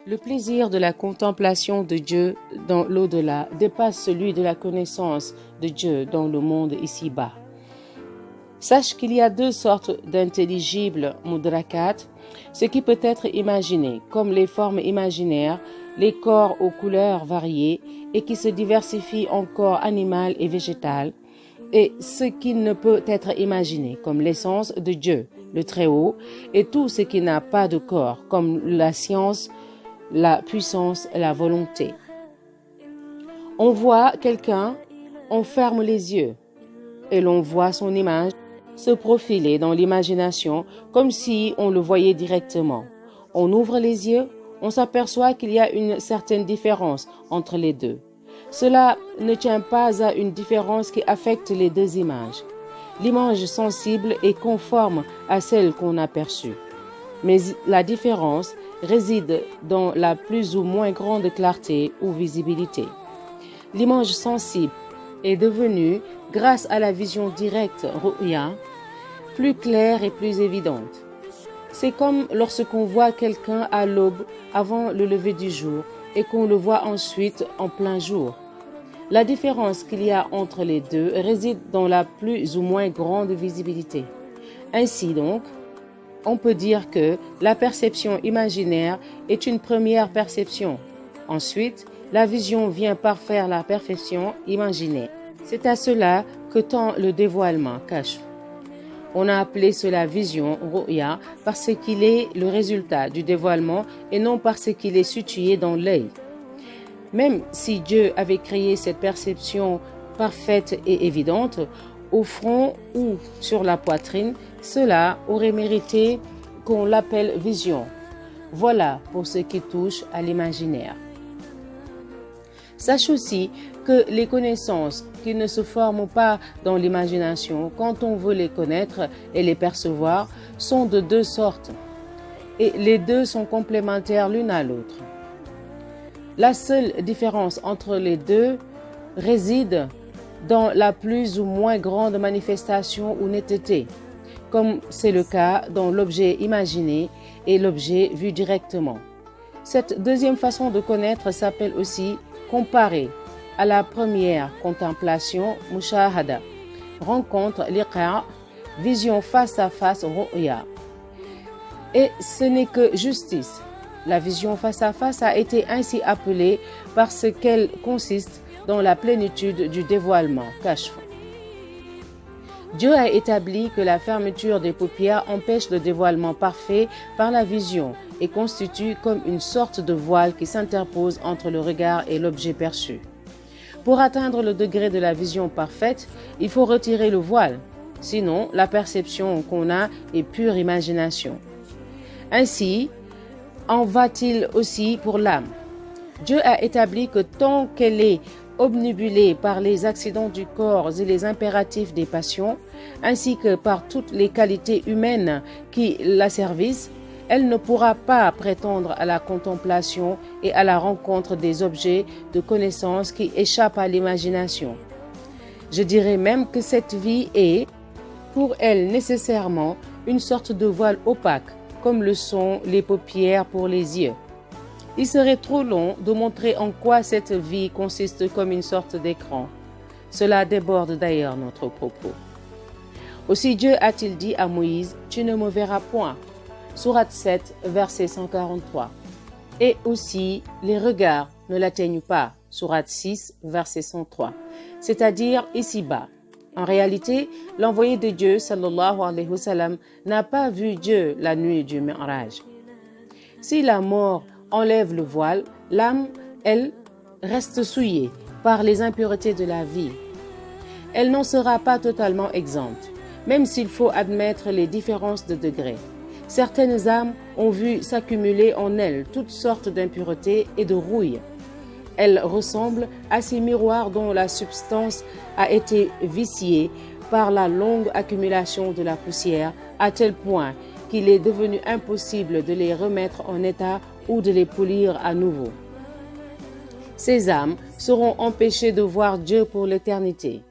Le plaisir de la contemplation de Dieu dans l'au-delà dépasse celui de la connaissance de Dieu dans le monde ici-bas. Sache qu'il y a deux sortes d'intelligibles mudrakat, ce qui peut être imaginé, comme les formes imaginaires, les corps aux couleurs variées et qui se diversifient en corps animal et végétal, et ce qui ne peut être imaginé, comme l'essence de Dieu, le Très-Haut, et tout ce qui n'a pas de corps, comme la science, la puissance et la volonté. On voit quelqu'un, on ferme les yeux et l'on voit son image se profiler dans l'imagination comme si on le voyait directement. On ouvre les yeux, on s'aperçoit qu'il y a une certaine différence entre les deux. Cela ne tient pas à une différence qui affecte les deux images. L'image sensible est conforme à celle qu'on a perçue. Mais la différence réside dans la plus ou moins grande clarté ou visibilité. L'image sensible est devenue, grâce à la vision directe ru'ya, plus claire et plus évidente. C'est comme lorsqu'on voit quelqu'un à l'aube avant le lever du jour et qu'on le voit ensuite en plein jour. La différence qu'il y a entre les deux réside dans la plus ou moins grande visibilité. Ainsi donc, on peut dire que la perception imaginaire est une première perception. Ensuite, la vision vient parfaire la perception imaginaire. C'est à cela que tend le dévoilement, kashf. On a appelé cela vision, ru'ya, parce qu'il est le résultat du dévoilement et non parce qu'il est situé dans l'œil. Même si Dieu avait créé cette perception parfaite et évidente, au front ou sur la poitrine, cela aurait mérité qu'on l'appelle vision. Voilà pour ce qui touche à l'imaginaire. Sache aussi que les connaissances qui ne se forment pas dans l'imagination, quand on veut les connaître et les percevoir, sont de deux sortes. Et les deux sont complémentaires l'une à l'autre. La seule différence entre les deux réside dans la plus ou moins grande manifestation ou netteté, comme c'est le cas dans l'objet imaginé et l'objet vu directement. Cette deuxième façon de connaître s'appelle aussi comparer à la première contemplation, mushahada, rencontre, liqa, vision face à face, ru'ya. Et ce n'est que justice. La vision face à face a été ainsi appelée parce qu'elle consiste dans la plénitude du dévoilement, kashf. Dieu a établi que la fermeture des paupières empêche le dévoilement parfait par la vision et constitue comme une sorte de voile qui s'interpose entre le regard et l'objet perçu. Pour atteindre le degré de la vision parfaite, il faut retirer le voile, sinon la perception qu'on a est pure imagination. Ainsi, en va-t-il aussi pour l'âme. Dieu a établi que tant qu'elle est obnubilée par les accidents du corps et les impératifs des passions, ainsi que par toutes les qualités humaines qui la servissent, elle ne pourra pas prétendre à la contemplation et à la rencontre des objets de connaissance qui échappent à l'imagination. Je dirais même que cette vie est, pour elle nécessairement, une sorte de voile opaque, comme le sont les paupières pour les yeux. Il serait trop long de montrer en quoi cette vie consiste comme une sorte d'écran. Cela déborde d'ailleurs notre propos. Aussi Dieu a-t-il dit à Moïse, « Tu ne me verras point » Sourate 7, verset 143. Et aussi, les regards ne l'atteignent pas. Sourate 6, verset 103. C'est-à-dire ici-bas. En réalité, l'envoyé de Dieu, sallallahu alayhi wa sallam, n'a pas vu Dieu la nuit du Mi'raj. Si la mort enlève le voile, l'âme, elle, reste souillée par les impuretés de la vie. Elle n'en sera pas totalement exempte, même s'il faut admettre les différences de degrés. Certaines âmes ont vu s'accumuler en elles toutes sortes d'impuretés et de rouilles. Elles ressemblent à ces miroirs dont la substance a été viciée par la longue accumulation de la poussière, à tel point qu'il est devenu impossible de les remettre en état ou de les polir à nouveau. Ces âmes seront empêchées de voir Dieu pour l'éternité.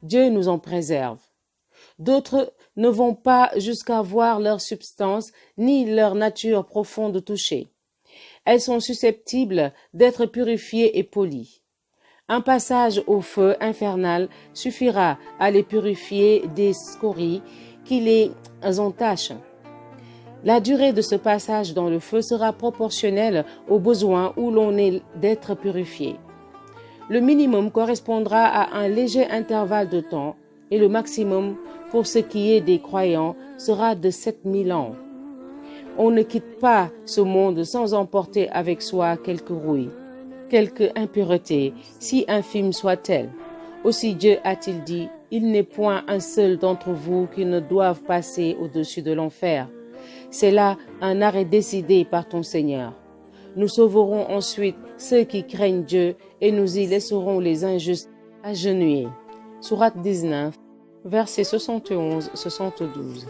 Dieu nous en préserve. D'autres ne vont pas jusqu'à voir leur substance ni leur nature profonde toucher. Elles sont susceptibles d'être purifiées et polies. Un passage au feu infernal suffira à les purifier des scories qui les entachent. La durée de ce passage dans le feu sera proportionnelle au besoin où l'on est d'être purifié. Le minimum correspondra à un léger intervalle de temps et le maximum pour ce qui est des croyants sera de 7000 ans. On ne quitte pas ce monde sans emporter avec soi quelque rouille, quelque impureté, si infime soit-elle. Aussi Dieu a-t-il dit, il n'est point un seul d'entre vous qui ne doive passer au-dessus de l'enfer. C'est là un arrêt décidé par ton Seigneur. Nous sauverons ensuite ceux qui craignent Dieu et nous y laisserons les injustes agenouillés. Sourate 19, versets 71-72.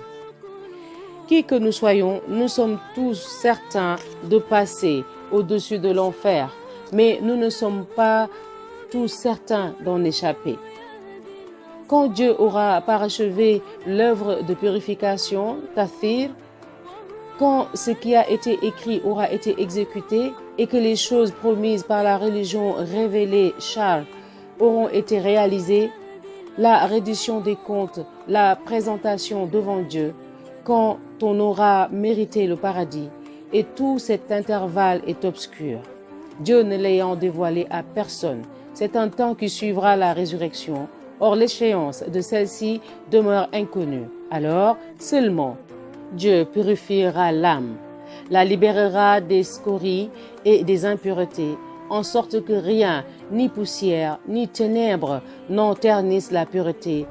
Qui que nous soyons, nous sommes tous certains de passer au-dessus de l'enfer, mais nous ne sommes pas tous certains d'en échapper. Quand Dieu aura parachevé l'œuvre de purification, tathir, quand ce qui a été écrit aura été exécuté et que les choses promises par la religion révélée, Char, auront été réalisées, la reddition des comptes, la présentation devant Dieu, quand on aura mérité le paradis, et tout cet intervalle est obscur, Dieu ne l'ayant dévoilé à personne. C'est un temps qui suivra la résurrection. Or, l'échéance de celle-ci demeure inconnue. Alors, seulement, Dieu purifiera l'âme, la libérera des scories et des impuretés, en sorte que rien, ni poussière, ni ténèbres, n'en ternissent la pureté.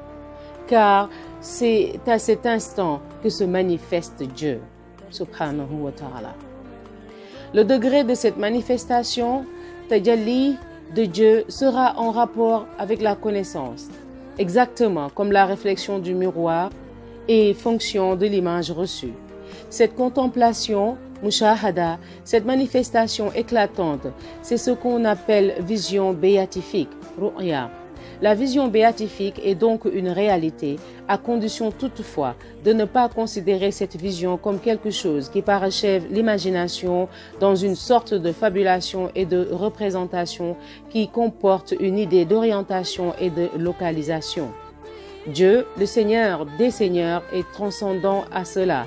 Car c'est à cet instant que se manifeste Dieu, subhanahu wa ta'ala. Le degré de cette manifestation, tajalli, de Dieu sera en rapport avec la connaissance, exactement comme la réflexion du miroir et fonction de l'image reçue. Cette contemplation, mushahada, cette manifestation éclatante, c'est ce qu'on appelle vision béatifique, ru'ya. La vision béatifique est donc une réalité, à condition toutefois de ne pas considérer cette vision comme quelque chose qui parachève l'imagination dans une sorte de fabulation et de représentation qui comporte une idée d'orientation et de localisation. Dieu, le Seigneur des Seigneurs, est transcendant à cela,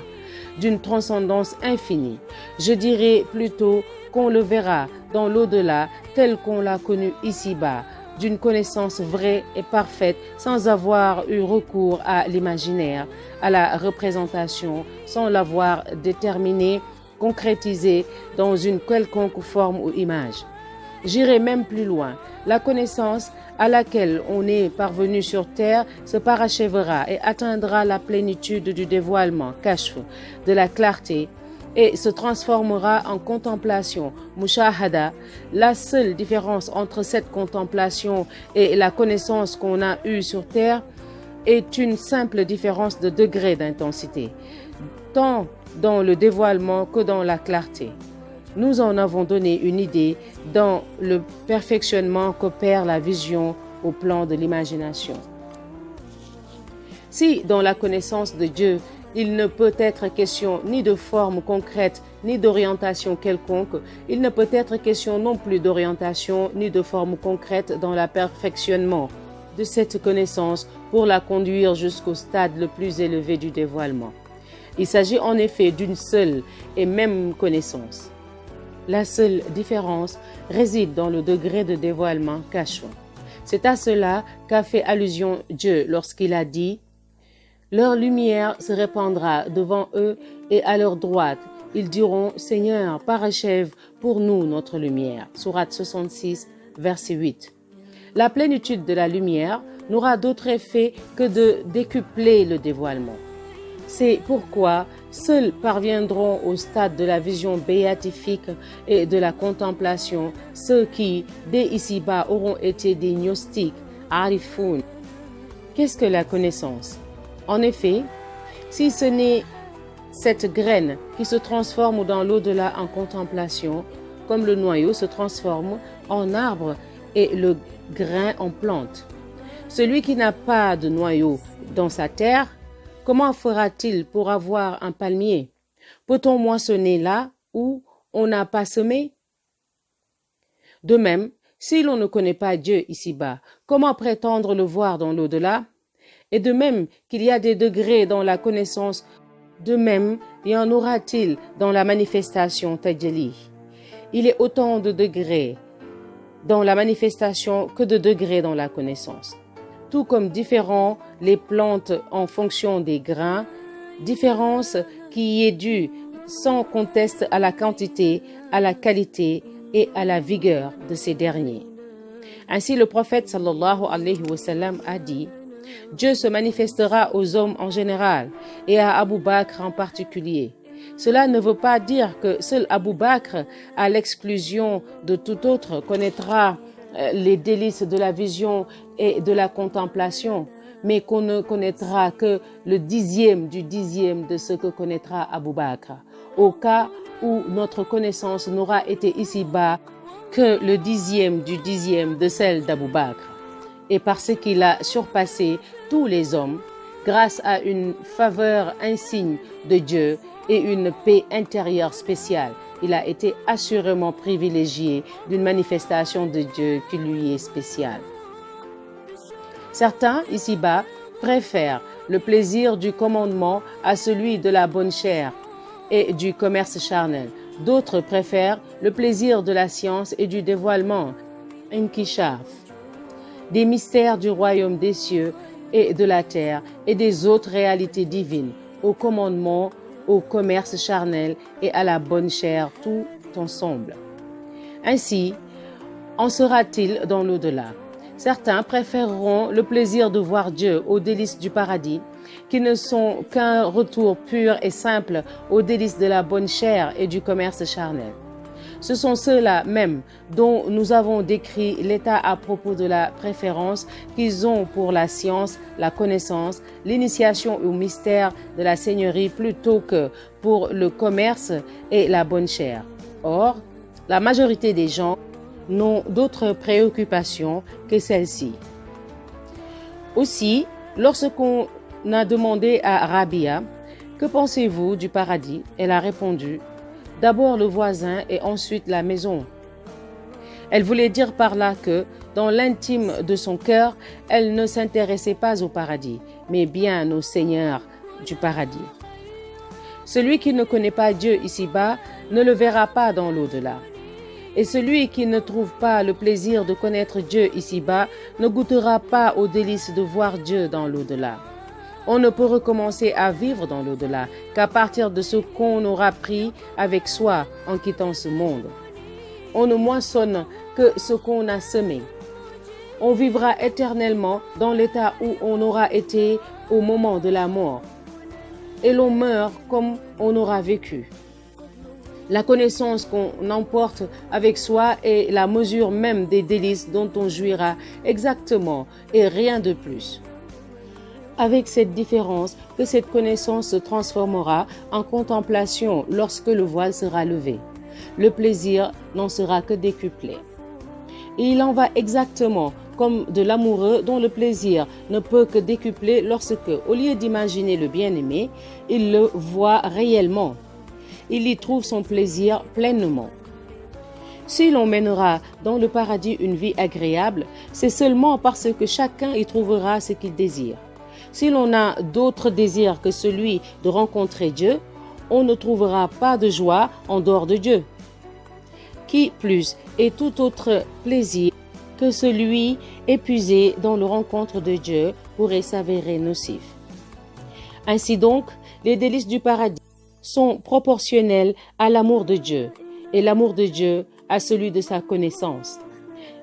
d'une transcendance infinie. Je dirais plutôt qu'on le verra dans l'au-delà tel qu'on l'a connu ici-bas, d'une connaissance vraie et parfaite sans avoir eu recours à l'imaginaire, à la représentation, sans l'avoir déterminé, concrétisé dans une quelconque forme ou image. J'irai même plus loin. La connaissance à laquelle on est parvenu sur terre se parachèvera et atteindra la plénitude du dévoilement, kashf, de la clarté, et se transformera en contemplation, mushahada. La seule différence entre cette contemplation et la connaissance qu'on a eue sur terre est une simple différence de degré d'intensité, tant dans le dévoilement que dans la clarté. Nous en avons donné une idée dans le perfectionnement qu'opère la vision au plan de l'imagination. Si dans la connaissance de Dieu, il ne peut être question ni de forme concrète, ni d'orientation quelconque. Il ne peut être question non plus d'orientation, ni de forme concrète dans le perfectionnement de cette connaissance pour la conduire jusqu'au stade le plus élevé du dévoilement. Il s'agit en effet d'une seule et même connaissance. La seule différence réside dans le degré de dévoilement kashf. C'est à cela qu'a fait allusion Dieu lorsqu'il a dit « Leur lumière se répandra devant eux et à leur droite. Ils diront, Seigneur, parachève pour nous notre lumière. » Sourate 66, verset 8. La plénitude de la lumière n'aura d'autre effet que de décupler le dévoilement. C'est pourquoi seuls parviendront au stade de la vision béatifique et de la contemplation ceux qui, dès ici-bas, auront été des gnostiques, arifoun. Qu'est-ce que la connaissance? En effet, si ce n'est cette graine qui se transforme dans l'au-delà en contemplation, comme le noyau se transforme en arbre et le grain en plante. Celui qui n'a pas de noyau dans sa terre, comment fera-t-il pour avoir un palmier? Peut-on moissonner là où on n'a pas semé? De même, si l'on ne connaît pas Dieu ici-bas, comment prétendre le voir dans l'au-delà? Et de même qu'il y a des degrés dans la connaissance, de même y en aura-t-il dans la manifestation tajalli. Il est autant de degrés dans la manifestation que de degrés dans la connaissance. Tout comme différents les plantes en fonction des grains, différence qui est due sans conteste à la quantité, à la qualité et à la vigueur de ces derniers. Ainsi le prophète sallallahu alayhi wa sallam a dit: Dieu se manifestera aux hommes en général et à Abu Bakr en particulier. Cela ne veut pas dire que seul Abu Bakr, à l'exclusion de tout autre, connaîtra les délices de la vision et de la contemplation, mais qu'on ne connaîtra que le dixième du dixième de ce que connaîtra Abu Bakr, au cas où notre connaissance n'aura été ici-bas que le dixième du dixième de celle d'Abu Bakr. Et parce qu'il a surpassé tous les hommes, grâce à une faveur insigne de Dieu et une paix intérieure spéciale, il a été assurément privilégié d'une manifestation de Dieu qui lui est spéciale. Certains, ici-bas, préfèrent le plaisir du commandement à celui de la bonne chair et du commerce charnel. D'autres préfèrent le plaisir de la science et du dévoilement, inkishaf, des mystères du royaume des cieux et de la terre et des autres réalités divines, au commandement, au commerce charnel et à la bonne chair tout ensemble. Ainsi, en sera-t-il dans l'au-delà. Certains préféreront le plaisir de voir Dieu aux délices du paradis, qui ne sont qu'un retour pur et simple aux délices de la bonne chair et du commerce charnel. Ce sont ceux-là même dont nous avons décrit l'état à propos de la préférence qu'ils ont pour la science, la connaissance, l'initiation au mystère de la Seigneurie plutôt que pour le commerce et la bonne chair. Or, la majorité des gens n'ont d'autres préoccupations que celle-ci. Aussi, lorsqu'on a demandé à Rabia « Que pensez-vous du paradis ?» elle a répondu « D'abord le voisin et ensuite la maison. » Elle voulait dire par là que, dans l'intime de son cœur, elle ne s'intéressait pas au paradis, mais bien au Seigneur du paradis. Celui qui ne connaît pas Dieu ici-bas ne le verra pas dans l'au-delà. Et celui qui ne trouve pas le plaisir de connaître Dieu ici-bas ne goûtera pas aux délices de voir Dieu dans l'au-delà. On ne peut recommencer à vivre dans l'au-delà qu'à partir de ce qu'on aura pris avec soi en quittant ce monde. On ne moissonne que ce qu'on a semé. On vivra éternellement dans l'état où on aura été au moment de la mort. Et l'on meurt comme on aura vécu. La connaissance qu'on emporte avec soi est la mesure même des délices dont on jouira exactement et rien de plus. Avec cette différence que cette connaissance se transformera en contemplation lorsque le voile sera levé. Le plaisir n'en sera que décuplé. Et il en va exactement comme de l'amoureux dont le plaisir ne peut que décupler lorsque, au lieu d'imaginer le bien-aimé, il le voit réellement. Il y trouve son plaisir pleinement. Si l'on mènera dans le paradis une vie agréable, c'est seulement parce que chacun y trouvera ce qu'il désire. Si l'on a d'autres désirs que celui de rencontrer Dieu, on ne trouvera pas de joie en dehors de Dieu. Qui plus est tout autre plaisir que celui épuisé dans la rencontre de Dieu pourrait s'avérer nocif. Ainsi donc, les délices du paradis sont proportionnels à l'amour de Dieu et l'amour de Dieu à celui de sa connaissance.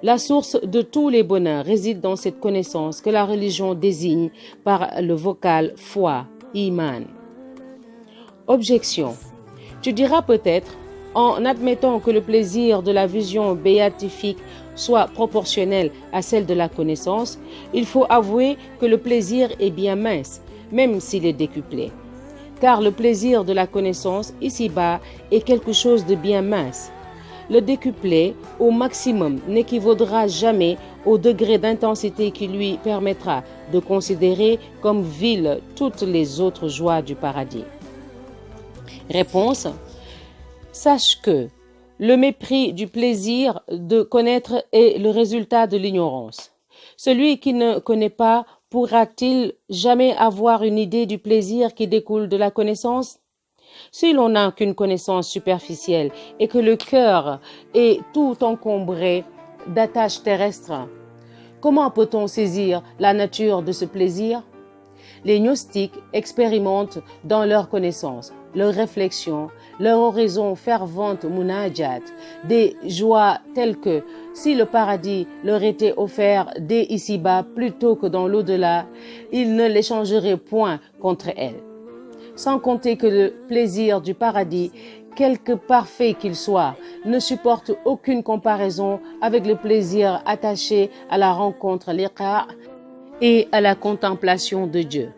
La source de tous les bonheurs réside dans cette connaissance que la religion désigne par le vocal foi, iman. Objection. Tu diras peut-être, en admettant que le plaisir de la vision béatifique soit proportionnel à celle de la connaissance, il faut avouer que le plaisir est bien mince, même s'il est décuplé. Car le plaisir de la connaissance ici-bas est quelque chose de bien mince. Le décuplé au maximum n'équivaudra jamais au degré d'intensité qui lui permettra de considérer comme viles toutes les autres joies du paradis. Réponse. Sache que, Le mépris du plaisir de connaître est le résultat de l'ignorance. Celui qui ne connaît pas pourra-t-il jamais avoir une idée du plaisir qui découle de la connaissance? Si l'on n'a qu'une connaissance superficielle et que le cœur est tout encombré d'attaches terrestres, comment peut-on saisir la nature de ce plaisir? Les gnostiques expérimentent dans leur connaissance, leur réflexion, leur oraison fervente munajat, des joies telles que, si le paradis leur était offert dès ici-bas plutôt que dans l'au-delà, ils ne l'échangeraient point contre elles. Sans compter que le plaisir du paradis, quelque parfait qu'il soit, ne supporte aucune comparaison avec le plaisir attaché à la rencontre liqa et à la contemplation de Dieu.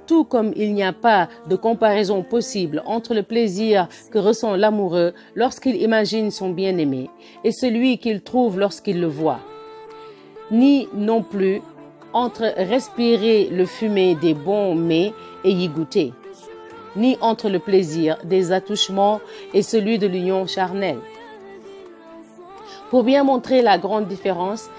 Tout comme il n'y a pas de comparaison possible entre le plaisir que ressent l'amoureux lorsqu'il imagine son bien-aimé et celui qu'il trouve lorsqu'il le voit, ni non plus entre respirer le fumet des bons mets et y goûter, ni entre le plaisir des attouchements et celui de l'union charnelle. Pour bien montrer la grande différence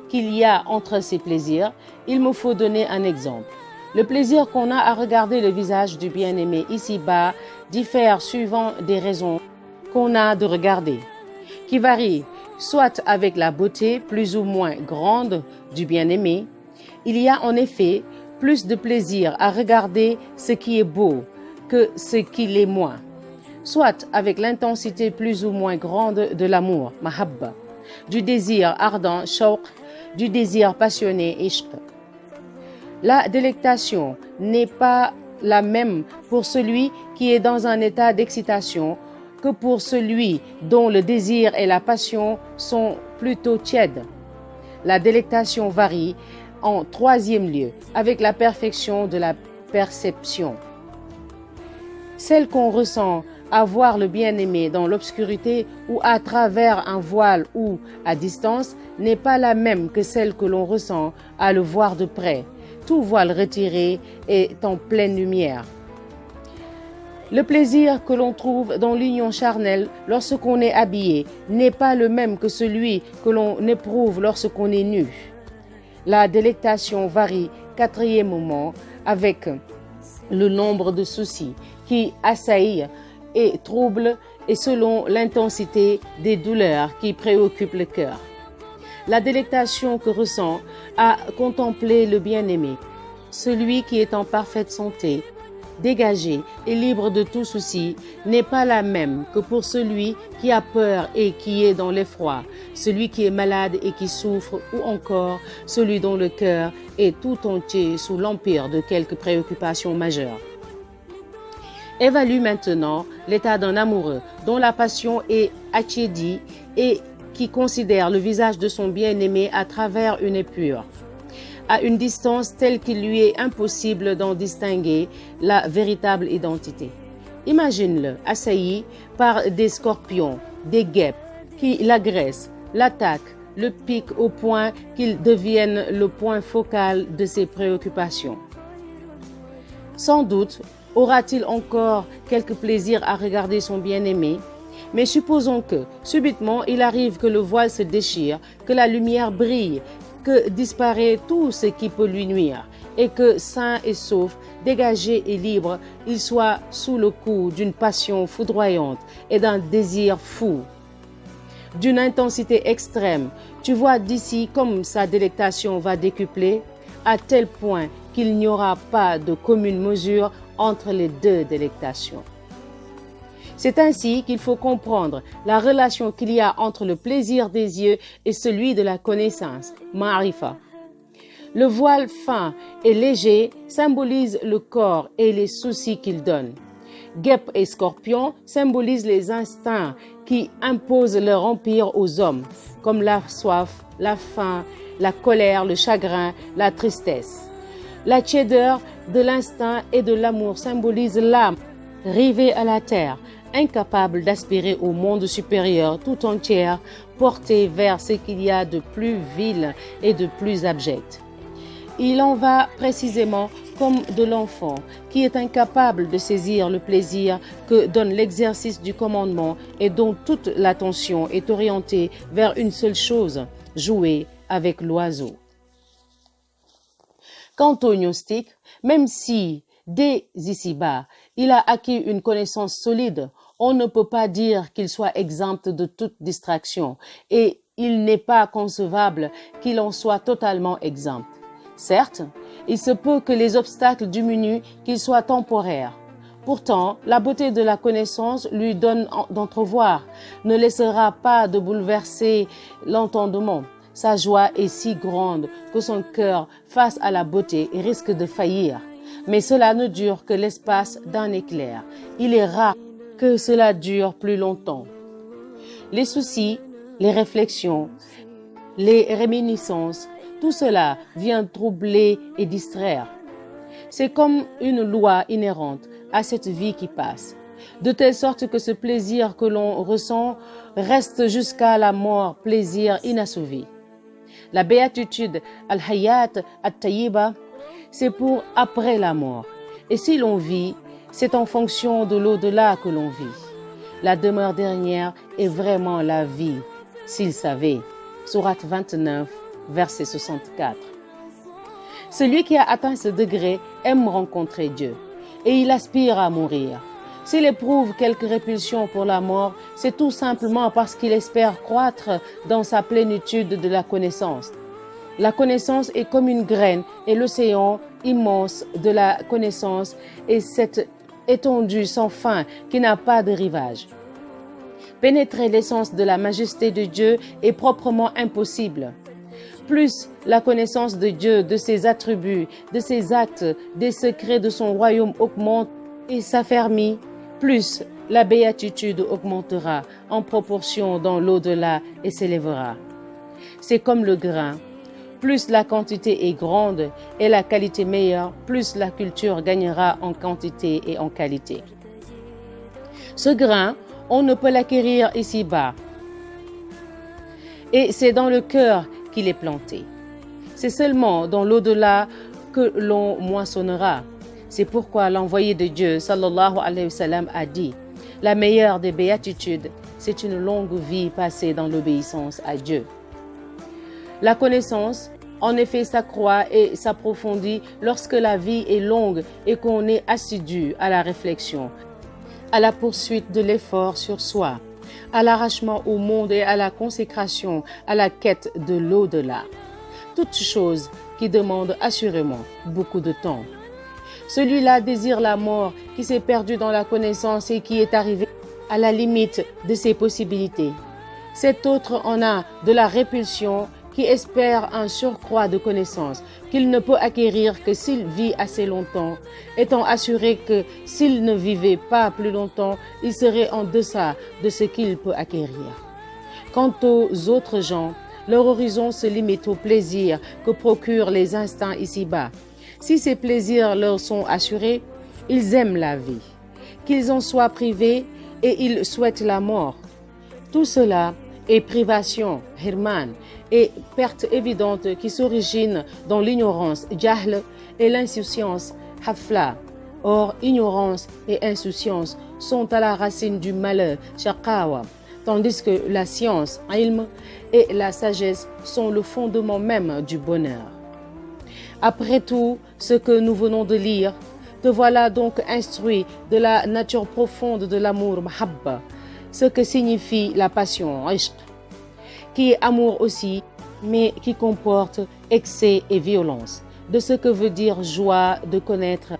qu'il y a entre ces plaisirs, il me faut donner un exemple. Le plaisir qu'on a à regarder le visage du bien-aimé ici-bas diffère suivant des raisons qu'on a de regarder, qui varient soit avec la beauté plus ou moins grande du bien-aimé. Il y a en effet plus de plaisir à regarder ce qui est beau que ce qui l'est moins, soit avec l'intensité plus ou moins grande de l'amour, mahabba, du désir ardent, shawq, du désir passionné, ishq. La délectation n'est pas la même pour celui qui est dans un état d'excitation que pour celui dont le désir et la passion sont plutôt tièdes. La délectation varie en troisième lieu avec la perfection de la perception. Celle qu'on ressent à voir le bien-aimé dans l'obscurité ou à travers un voile ou à distance n'est pas la même que celle que l'on ressent à le voir de près. Tout voile retiré est en pleine lumière. Le plaisir que l'on trouve dans l'union charnelle lorsqu'on est habillé n'est pas le même que celui que l'on éprouve lorsqu'on est nu. La délectation varie, quatrièmement, avec le nombre de soucis qui assaillent et troublent et selon l'intensité des douleurs qui préoccupent le cœur. La délectation que ressent à contempler le bien-aimé, celui qui est en parfaite santé, dégagé et libre de tout souci, n'est pas la même que pour celui qui a peur et qui est dans l'effroi, celui qui est malade et qui souffre, ou encore celui dont le cœur est tout entier sous l'empire de quelques préoccupations majeures. Évalue maintenant l'état d'un amoureux dont la passion est attiédie et qui considère le visage de son bien-aimé à travers une épure, à une distance telle qu'il lui est impossible d'en distinguer la véritable identité. Imagine-le assailli par des scorpions, des guêpes qui l'agressent, l'attaquent, le piquent au point qu'il devienne le point focal de ses préoccupations. Sans doute aura-t-il encore quelque plaisir à regarder son bien-aimé, mais supposons que, subitement, il arrive que le voile se déchire, que la lumière brille, que disparaît tout ce qui peut lui nuire, et que, sain et sauf, dégagé et libre, il soit sous le coup d'une passion foudroyante et d'un désir fou, d'une intensité extrême. Tu vois d'ici comme sa délectation va décupler, à tel point qu'il n'y aura pas de commune mesure entre les deux délectations. C'est ainsi qu'il faut comprendre la relation qu'il y a entre le plaisir des yeux et celui de la connaissance, ma'rifa. Le voile fin et léger symbolise le corps et les soucis qu'il donne. Guêpes et scorpions symbolisent les instincts qui imposent leur empire aux hommes, comme la soif, la faim, la colère, le chagrin, la tristesse. La tiédeur de l'instinct et de l'amour symbolise l'âme rivée à la terre, incapable d'aspirer au monde supérieur tout entière, portée vers ce qu'il y a de plus vil et de plus abject. Il en va précisément comme de l'enfant qui est incapable de saisir le plaisir que donne l'exercice du commandement et dont toute l'attention est orientée vers une seule chose, jouer avec l'oiseau. Quant au gnostique, même si, dès ici-bas, il a acquis une connaissance solide, on ne peut pas dire qu'il soit exempt de toute distraction et il n'est pas concevable qu'il en soit totalement exempt. Certes, il se peut que les obstacles diminuent, qu'ils soient temporaires. Pourtant, la beauté de la connaissance lui donne d'entrevoir, ne laissera pas de bouleverser l'entendement. Sa joie est si grande que son cœur, face à la beauté, risque de faillir. Mais cela ne dure que l'espace d'un éclair. Il est rare que cela dure plus longtemps. Les soucis, les réflexions, les réminiscences, tout cela vient troubler et distraire. C'est comme une loi inhérente à cette vie qui passe, de telle sorte que ce plaisir que l'on ressent reste jusqu'à la mort, plaisir inassouvi. La béatitude al-hayat at-tayyiba, c'est pour après la mort. Et si l'on vit, c'est en fonction de l'au-delà que l'on vit. La demeure dernière est vraiment la vie, s'il savait. Sourate 29, verset 64. Celui qui a atteint ce degré aime rencontrer Dieu et il aspire à mourir. S'il éprouve quelque répulsion pour la mort, c'est tout simplement parce qu'il espère croître dans sa plénitude de la connaissance. La connaissance est comme une graine et l'océan immense de la connaissance est cette étendue sans fin qui n'a pas de rivage. Pénétrer l'essence de la majesté de Dieu est proprement impossible. Plus la connaissance de Dieu, de ses attributs, de ses actes, des secrets de son royaume augmente et s'affermit, plus la béatitude augmentera en proportion dans l'au-delà et s'élèvera. C'est comme le grain. Plus la quantité est grande et la qualité meilleure, plus la culture gagnera en quantité et en qualité. Ce grain, on ne peut l'acquérir ici-bas. Et c'est dans le cœur qu'il est planté. C'est seulement dans l'au-delà que l'on moissonnera. C'est pourquoi l'envoyé de Dieu, sallallahu alayhi wa sallam, a dit « La meilleure des béatitudes, c'est une longue vie passée dans l'obéissance à Dieu. » La connaissance, en effet, s'accroît et s'approfondit lorsque la vie est longue et qu'on est assidu à la réflexion, à la poursuite de l'effort sur soi, à l'arrachement au monde et à la consécration, à la quête de l'au-delà. Toutes choses qui demandent assurément beaucoup de temps. Celui-là désire la mort qui s'est perdu dans la connaissance et qui est arrivé à la limite de ses possibilités. Cet autre en a de la répulsion qui espère un surcroît de connaissances qu'il ne peut acquérir que s'il vit assez longtemps, étant assuré que s'il ne vivait pas plus longtemps, il serait en deçà de ce qu'il peut acquérir. Quant aux autres gens, leur horizon se limite au plaisir que procurent les instants ici-bas. Si ces plaisirs leur sont assurés, ils aiment la vie. Qu'ils en soient privés et ils souhaitent la mort. Tout cela est privation, hirman, et perte évidente qui s'origine dans l'ignorance, jahl, et l'insouciance, hafla. Or, ignorance et insouciance sont à la racine du malheur, shaqawa, tandis que la science, ilm, et la sagesse sont le fondement même du bonheur. Après tout ce que nous venons de lire, te voilà donc instruit de la nature profonde de l'amour, mahabba, ce que signifie la passion, ishq, qui est amour aussi, mais qui comporte excès et violence, de ce que veut dire joie de connaître,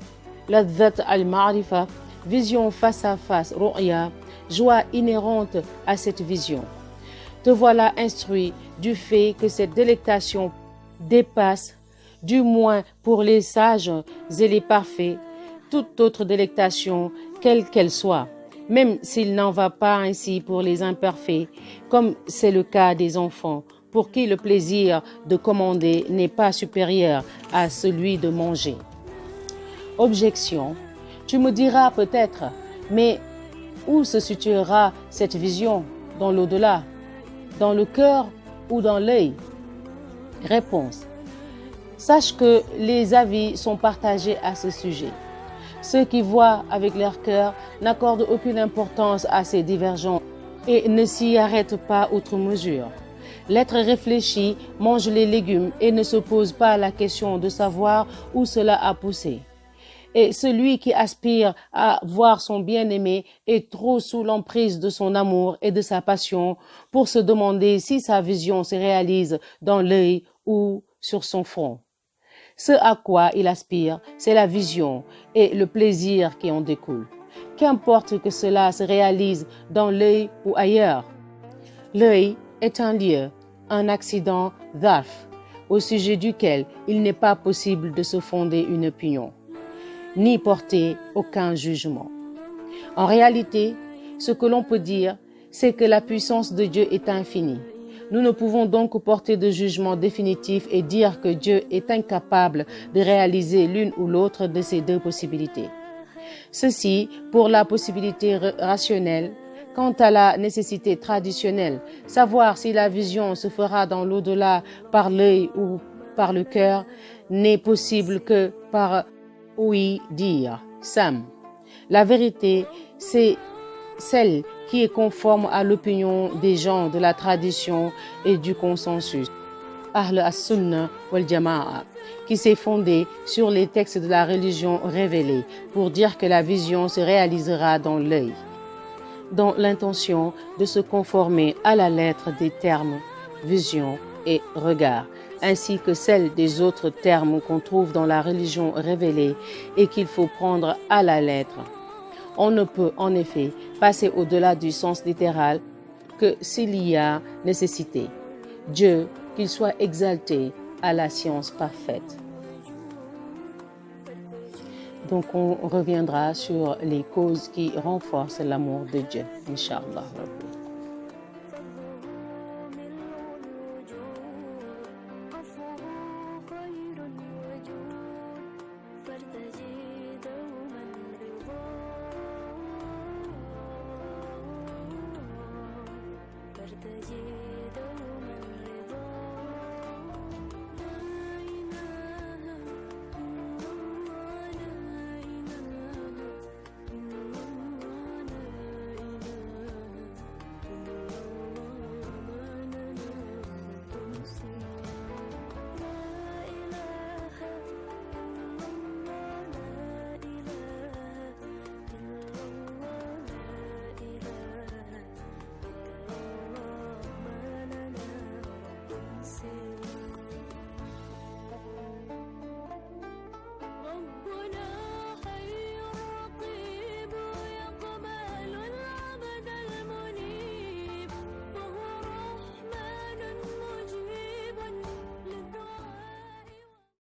ladhat al-ma'rifa, vision face à face, ru'ya, joie inhérente à cette vision. Te voilà instruit du fait que cette délectation dépasse, du moins pour les sages et les parfaits, toute autre délectation, quelle qu'elle soit, même s'il n'en va pas ainsi pour les imparfaits, comme c'est le cas des enfants, pour qui le plaisir de commander n'est pas supérieur à celui de manger. Objection. Tu me diras peut-être, mais où se situera cette vision dans l'au-delà? Dans le cœur ou dans l'œil? Réponse. Sache que les avis sont partagés à ce sujet. Ceux qui voient avec leur cœur n'accordent aucune importance à ces divergences et ne s'y arrêtent pas outre mesure. L'être réfléchi mange les légumes et ne se pose pas la question de savoir où cela a poussé. Et celui qui aspire à voir son bien-aimé est trop sous l'emprise de son amour et de sa passion pour se demander si sa vision se réalise dans l'œil ou sur son front. Ce à quoi il aspire, c'est la vision et le plaisir qui en découle. Qu'importe que cela se réalise dans l'œil ou ailleurs. L'œil est un lieu, un accident dharf, au sujet duquel il n'est pas possible de se fonder une opinion, ni porter aucun jugement. En réalité, ce que l'on peut dire, c'est que la puissance de Dieu est infinie. Nous ne pouvons donc porter de jugement définitif et dire que Dieu est incapable de réaliser l'une ou l'autre de ces deux possibilités. Ceci pour la possibilité rationnelle. Quant à la nécessité traditionnelle, savoir si la vision se fera dans l'au-delà par l'œil ou par le cœur n'est possible que par oui dire, Sam. La vérité, c'est celle qui est conforme à l'opinion des gens de la tradition et du consensus, Ahl as-Sunnah wal Jama'a, qui s'est fondée sur les textes de la religion révélée pour dire que la vision se réalisera dans l'œil, dans l'intention de se conformer à la lettre des termes vision et regard, ainsi que celle des autres termes qu'on trouve dans la religion révélée et qu'il faut prendre à la lettre. On ne peut en effet passer au-delà du sens littéral que s'il y a nécessité. Dieu, qu'il soit exalté à la science parfaite. Donc on reviendra sur les causes qui renforcent l'amour de Dieu, Inch'Allah. ये